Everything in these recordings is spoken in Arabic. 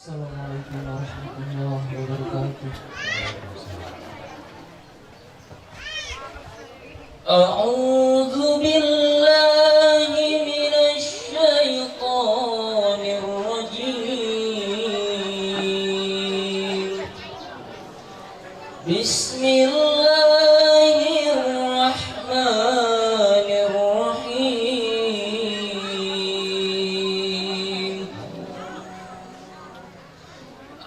Assalamualaikum warahmatullahi wabarakatuh. A'udzu billahi minasy syaithanir rajim. Bismillahirrahmanirrahim.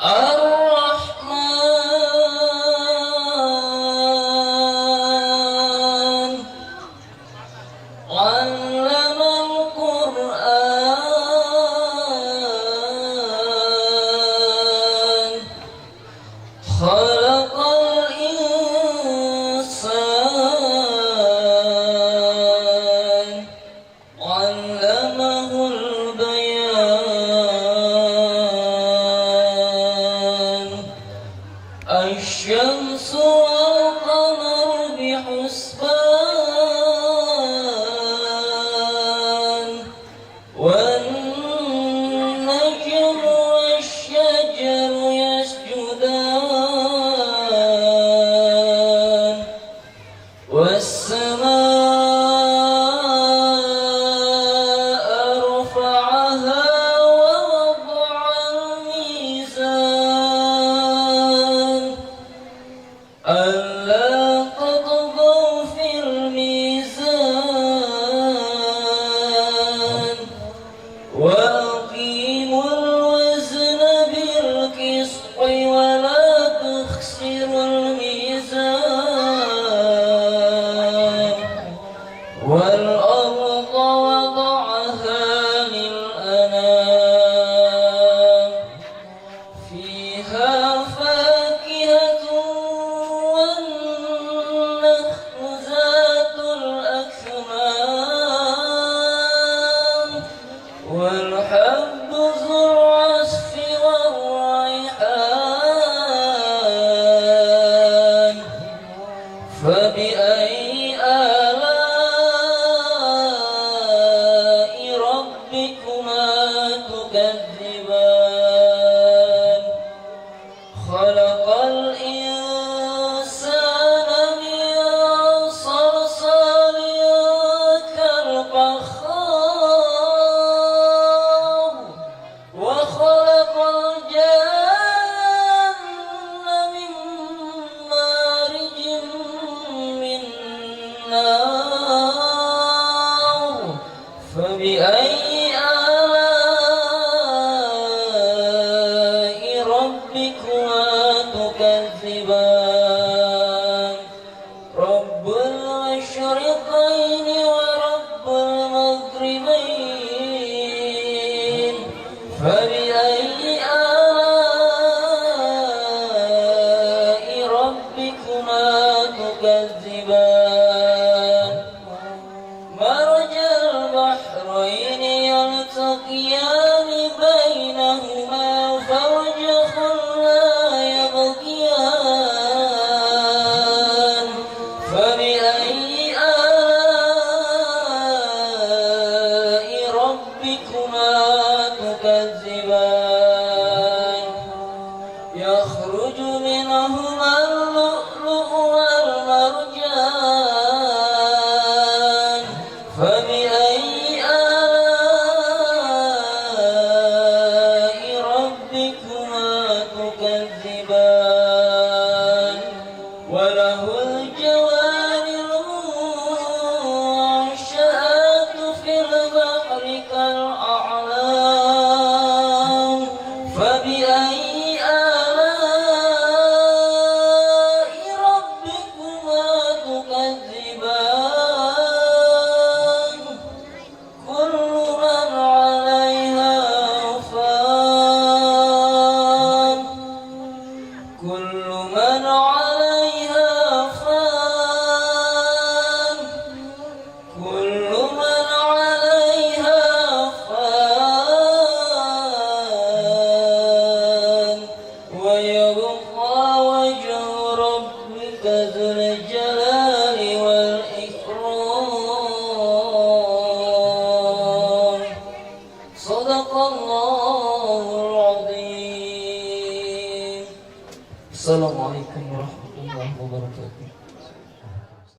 Ar-Rahman 'allamal Qur'an, khalaqal insan, 'allamahul bayan. Asy-syamsu wal qamaru bihusban, wan najmu wasy-syajaru yasjudan, was-samaa'a rafa'aha wa wada'al mizan, ألا تطغوا في الميزان وأقيموا الوزن بالقسط ولا تخسروا الميزان والأرض وضعها للأنام فيها فاكهة والنخل ذات الأكمام والحب ذو العصف والريحان فبأي آلاء ربكما تكذبان خلق الإنسان من صلصال كالفخار وخلق الجن من مارج من نار فبأي آلاء ربكما تكذبان رب المشرقين ورب المغربين فبأي آلاء ربكما تكذبان مرج البحرين يلتقيان بينهما برزخ لا يبغيان فبأي آلاء ربكما تكذبان يخرج منهما اللؤلؤ والمرجان فبأي آلاء ربكما تكذبان وله الجوار المنشآت في البحر كالأعلام فبأي آلاء ربكما تكذبان كل من عليها فان Assalamualaikum warahmatullahi wabarakatuh.